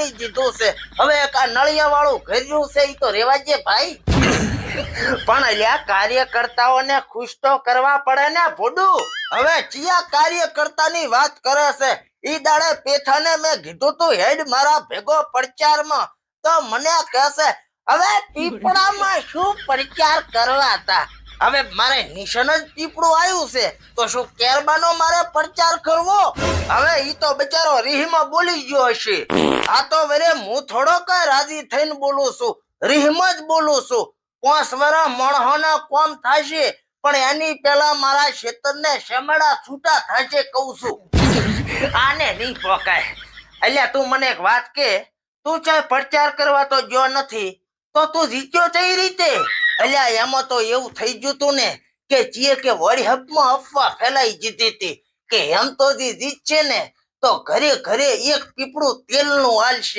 દીધું છે હવે એક આ નળિયા વાળું ઘર્યું છે ઈ તો રેવા દે ભાઈ પણ અલ્યા કાર્યકર્તાઓને ખુશ તો કરવા પડે ને ભોડુ હવે ચિયા કાર્યકર્તાની વાત કરે છે ઈ દાડે પેથાને મેં કીધું તું હેડ મારા ભેગો પ્રચારમાં તો મને કહેશે હવે પીપળામાં શું પ્રચાર કરવા હતા હવે મારે નિશાન જ પીપળું આવ્યું છે તો શું કેરબાનો મારે પ્રચાર કરવો હવે ઈ તો બિચારો રીહમાં બોલી ગયો હશે આ તો વરે હું થોડો કઈ રાજી થઈને બોલું છું રીહમાં જ બોલું છું 5 વર્ષ મણહોના કોમ થાશે પણ એની પહેલા મારા ક્ષેત્રને શેમડા છૂટા થાશે કહું છું આને નહીં પોકાય અલ્યા તું મને એક વાત કે તું ચાહે પ્રચાર કરવા તો જો નથી તો તું જીત્યો કઈ રીતે અલ્યા એમાં તો એવું થઈ ગયું તું ને કે ચીએ કે વળી હપમાં અફવા ફેલાઈ જીતી હતી કે એમ તો જીત છે ને તો ઘરે ઘરે એક પીપળું તેલનું હાલશે